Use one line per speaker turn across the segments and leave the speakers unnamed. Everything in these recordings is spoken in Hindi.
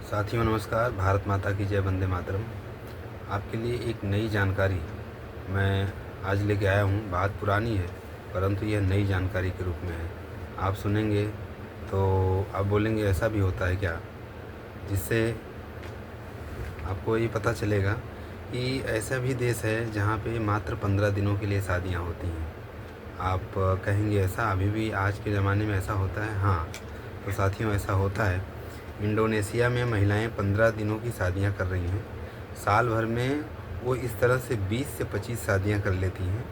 साथियों नमस्कार। भारत माता की जय, वंदे मातरम। आपके लिए एक नई जानकारी मैं आज लेके आया हूँ। बात पुरानी है परंतु यह नई जानकारी के रूप में है। आप सुनेंगे तो आप बोलेंगे ऐसा भी होता है क्या, जिससे आपको ये पता चलेगा कि ऐसा भी देश है जहाँ पे मात्र 15 दिनों के लिए शादियाँ होती हैं। आप कहेंगे ऐसा अभी भी आज के ज़माने में ऐसा होता है? हाँ, तो साथियों ऐसा होता है। इंडोनेशिया में महिलाएं 15 दिनों की शादियां कर रही हैं। साल भर में वो इस तरह से 20 से 25 शादियां कर लेती हैं।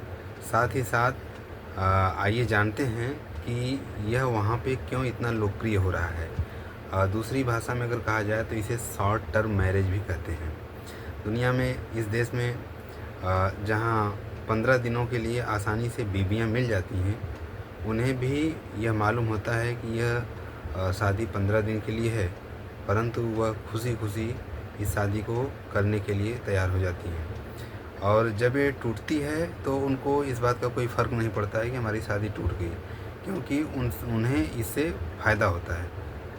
साथ ही साथ आइए जानते हैं कि यह वहाँ पे क्यों इतना लोकप्रिय हो रहा है। दूसरी भाषा में अगर कहा जाए तो इसे शॉर्ट टर्म मैरिज भी कहते हैं। दुनिया में इस देश में जहाँ 15 दिनों के लिए आसानी से बीवियाँ मिल जाती हैं, उन्हें भी यह मालूम होता है कि यह शादी 15 दिन के लिए है, परंतु वह खुशी खुशी इस शादी को करने के लिए तैयार हो जाती हैं। और जब ये टूटती है तो उनको इस बात का कोई फ़र्क नहीं पड़ता है कि हमारी शादी टूट गई, क्योंकि उन्हें इससे फ़ायदा होता है,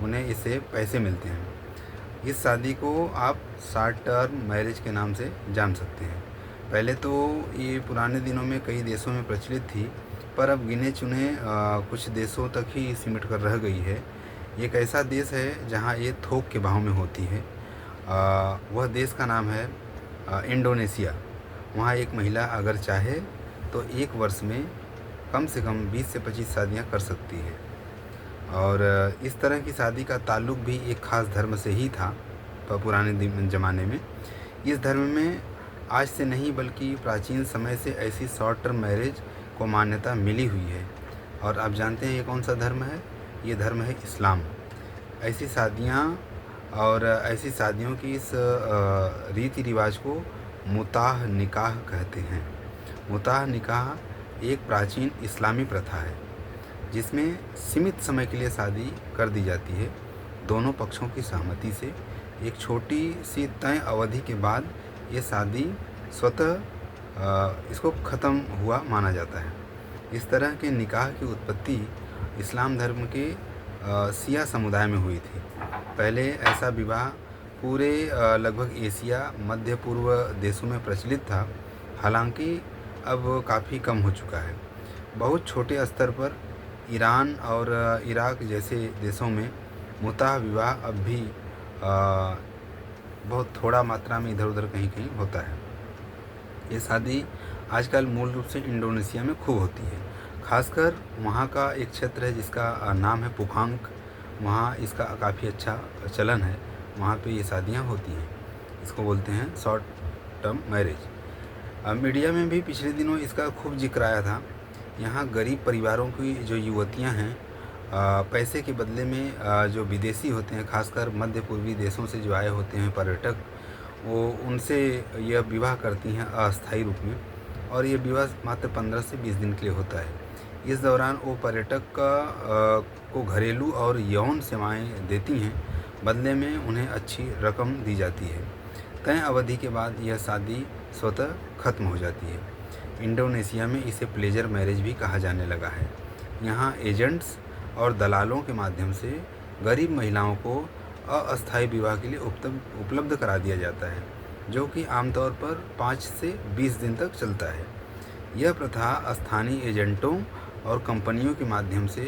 उन्हें इससे पैसे मिलते हैं। इस शादी को आप शॉर्ट टर्म मैरिज के नाम से जान सकते हैं। पहले तो ये पुराने दिनों में कई देशों में प्रचलित थी, पर अब गिने चुने कुछ देशों तक ही सिमट कर रह गई है। एक ऐसा देश है जहाँ ये थोक के भाव में होती है। वह देश का नाम है इंडोनेशिया। वहाँ एक महिला अगर चाहे तो एक वर्ष में कम से कम 20 से 25 शादियाँ कर सकती है। और इस तरह की शादी का ताल्लुक़ भी एक ख़ास धर्म से ही था पुराने ज़माने में। इस धर्म में आज से नहीं बल्कि प्राचीन समय से ऐसी शॉर्ट टर्म मैरिज को मान्यता मिली हुई है। और आप जानते हैं ये कौन सा धर्म है? ये धर्म है इस्लाम। ऐसी शादियाँ और ऐसी शादियों की इस रीति रिवाज को मुताह निकाह कहते हैं। मुताह निकाह एक प्राचीन इस्लामी प्रथा है जिसमें सीमित समय के लिए शादी कर दी जाती है। दोनों पक्षों की सहमति से एक छोटी सी तय अवधि के बाद ये शादी स्वतः इसको ख़त्म हुआ माना जाता है। इस तरह के निकाह की उत्पत्ति इस्लाम धर्म के शिया समुदाय में हुई थी। पहले ऐसा विवाह पूरे लगभग एशिया, मध्य पूर्व देशों में प्रचलित था, हालांकि अब काफ़ी कम हो चुका है। बहुत छोटे स्तर पर ईरान और इराक जैसे देशों में मुताह विवाह अब भी बहुत थोड़ा मात्रा में इधर उधर कहीं कहीं होता है। ये शादी आजकल मूल रूप से इंडोनेशिया में खूब होती है। खासकर वहाँ का एक क्षेत्र है जिसका नाम है पुखांग। वहाँ इसका काफ़ी अच्छा चलन है। वहाँ पे ये शादियाँ होती हैं। इसको बोलते हैं शॉर्ट टर्म मैरिज। मीडिया में भी पिछले दिनों इसका खूब जिक्र आया था। यहाँ गरीब परिवारों की जो युवतियाँ हैं, पैसे के बदले में जो विदेशी होते हैं, खासकर मध्य पूर्वी देशों से जो आए होते हैं पर्यटक, वो उनसे यह विवाह करती हैं अस्थायी रूप में। और ये विवाह मात्र 15 से 20 दिन के लिए होता है। इस दौरान वो पर्यटक को घरेलू और यौन सेवाएं देती हैं, बदले में उन्हें अच्छी रकम दी जाती है। तय अवधि के बाद यह शादी स्वतः खत्म हो जाती है। इंडोनेशिया में इसे प्लेजर मैरिज भी कहा जाने लगा है। यहाँ एजेंट्स और दलालों के माध्यम से गरीब महिलाओं को अस्थायी विवाह के लिए उपलब्ध करा दिया जाता है, जो कि आमतौर पर 5 से 20 दिन तक चलता है। यह प्रथा स्थानीय एजेंटों और कंपनियों के माध्यम से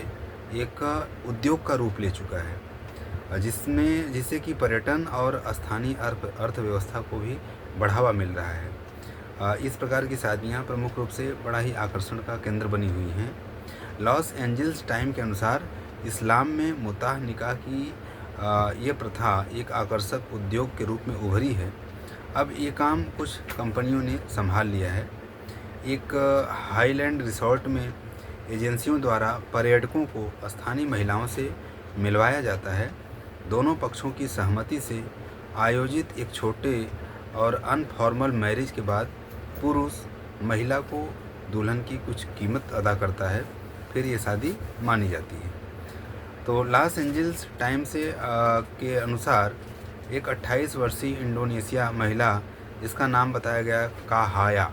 एक उद्योग का रूप ले चुका है, जिससे कि पर्यटन और स्थानीय अर्थव्यवस्था को भी बढ़ावा मिल रहा है। इस प्रकार की शादियाँ प्रमुख रूप से बड़ा ही आकर्षण का केंद्र बनी हुई हैं। लॉस एंजल्स टाइम के अनुसार इस्लाम में मुताह निकाह की ये प्रथा एक आकर्षक उद्योग के रूप में उभरी है। अब ये काम कुछ कंपनियों ने संभाल लिया है। एक हाईलैंड रिसोर्ट में एजेंसियों द्वारा पर्यटकों को स्थानीय महिलाओं से मिलवाया जाता है। दोनों पक्षों की सहमति से आयोजित एक छोटे और अनफॉर्मल मैरिज के बाद पुरुष महिला को दुल्हन की कुछ कीमत अदा करता है, फिर ये शादी मानी जाती है। तो लॉस एंजल्स टाइम्स के अनुसार एक 28 वर्षीय इंडोनेशिया महिला, जिसका नाम बताया गया काहाया,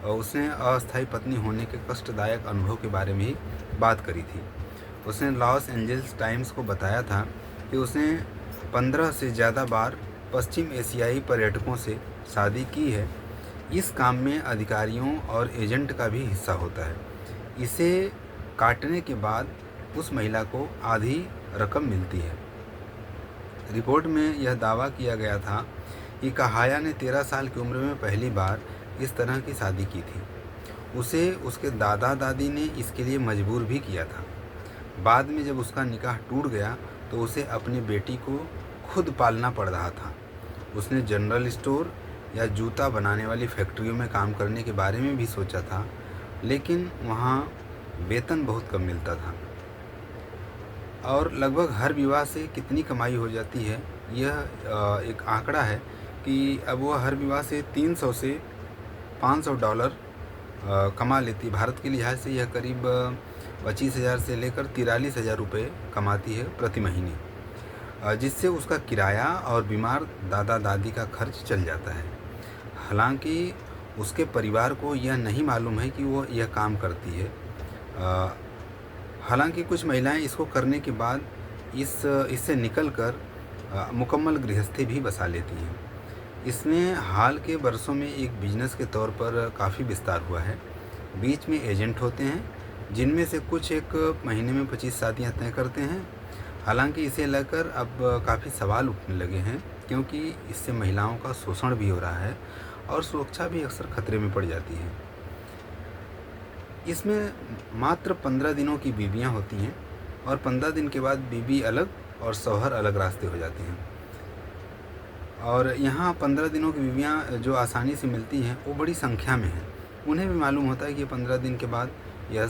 और उसने अस्थायी पत्नी होने के कष्टदायक अनुभव के बारे में ही बात करी थी। उसने लॉस एंजल्स टाइम्स को बताया था कि उसने 15 से ज़्यादा बार पश्चिम एशियाई पर्यटकों से शादी की है। इस काम में अधिकारियों और एजेंट का भी हिस्सा होता है। इसे काटने के बाद उस महिला को आधी रकम मिलती है। रिपोर्ट में यह दावा किया गया था कि कहाया ने 13 साल की उम्र में पहली बार इस तरह की शादी की थी। उसे उसके दादा दादी ने इसके लिए मजबूर भी किया था। बाद में जब उसका निकाह टूट गया तो उसे अपनी बेटी को खुद पालना पड़ रहा था। उसने जनरल स्टोर या जूता बनाने वाली फैक्ट्रियों में काम करने के बारे में भी सोचा था, लेकिन वहाँ वेतन बहुत कम मिलता था और लगभग हर विवाह से कितनी कमाई हो जाती है, यह एक आंकड़ा है कि अब वह हर विवाह से 300 से $500 कमा लेती। भारत के लिहाज से यह करीब 25,000 से लेकर 43,000 रुपये कमाती है प्रति महीने, जिससे उसका किराया और बीमार दादा दादी का खर्च चल जाता है। हालांकि उसके परिवार को यह नहीं मालूम है कि वो यह काम करती है। हालांकि कुछ महिलाएं इसको करने के बाद इससे निकलकर मुकम्मल गृहस्थी भी बसा लेती हैं। इसमें हाल के वर्षों में एक बिजनेस के तौर पर काफ़ी विस्तार हुआ है। बीच में एजेंट होते हैं जिनमें से कुछ एक महीने में 25 शादियाँ तय करते हैं। हालांकि इसे लेकर अब काफ़ी सवाल उठने लगे हैं, क्योंकि इससे महिलाओं का शोषण भी हो रहा है और सुरक्षा भी अक्सर खतरे में पड़ जाती है। इसमें मात्र 15 दिनों की बीवियाँ होती हैं और 15 दिन के बाद बीवी अलग और शौहर अलग रास्ते हो जाते हैं। और यहाँ 15 दिनों की बीवियाँ जो आसानी से मिलती हैं वो बड़ी संख्या में हैं। उन्हें भी मालूम होता है कि 15 दिन के बाद यह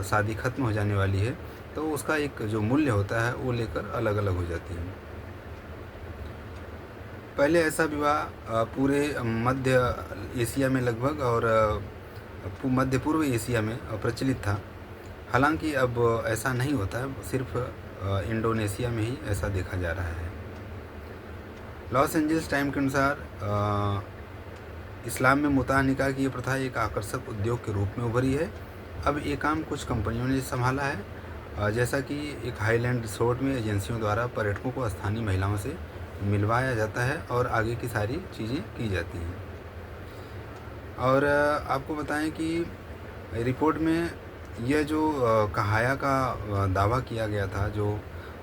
शादी ख़त्म हो जाने वाली है, तो उसका एक जो मूल्य होता है वो लेकर अलग अलग हो जाती हैं। पहले ऐसा विवाह पूरे मध्य एशिया में लगभग और मध्य पूर्व एशिया में प्रचलित था। हालांकि अब ऐसा नहीं होता है, सिर्फ इंडोनेशिया में ही ऐसा देखा जा रहा है। लॉस एंजल्स टाइम के अनुसार इस्लाम में मुताह निकाह की ये प्रथा एक आकर्षक उद्योग के रूप में उभरी है। अब ये काम कुछ कंपनियों ने संभाला है, जैसा कि एक हाईलैंड रिसोर्ट में एजेंसियों द्वारा पर्यटकों को स्थानीय महिलाओं से मिलवाया जाता है और आगे की सारी चीज़ें की जाती हैं। और आपको बताएं कि रिपोर्ट में यह जो कहाया का दावा किया गया था, जो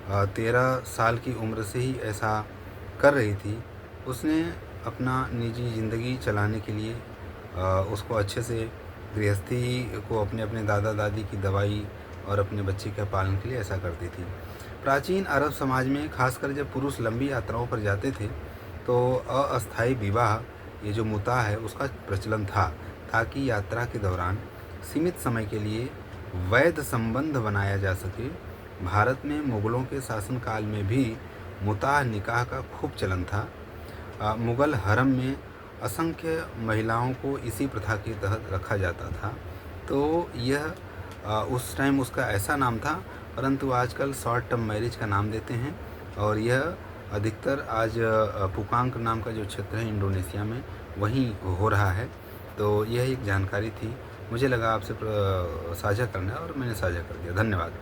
13 साल की उम्र से ही ऐसा कर रही थी, उसने अपना निजी ज़िंदगी चलाने के लिए उसको अच्छे से गृहस्थी को अपने दादा दादी की दवाई और अपने बच्चे के पालन के लिए ऐसा करती थी। प्राचीन अरब समाज में खासकर जब पुरुष लंबी यात्राओं पर जाते थे तो अस्थायी विवाह, ये जो मुताह है, उसका प्रचलन था, ताकि यात्रा के दौरान सीमित समय के लिए वैध संबंध बनाया जा सके। भारत में मुग़लों के शासनकाल में भी मुताह निकाह का खूब चलन था। मुग़ल हरम में असंख्य महिलाओं को इसी प्रथा के तहत रखा जाता था। तो यह उस टाइम उसका ऐसा नाम था, परंतु आजकल शॉर्ट टर्म मैरिज का नाम देते हैं और यह अधिकतर आज पुकांग नाम का जो क्षेत्र है इंडोनेशिया में, वहीं हो रहा है। तो यह एक जानकारी थी, मुझे लगा आपसे साझा करना है और मैंने साझा कर दिया। धन्यवाद।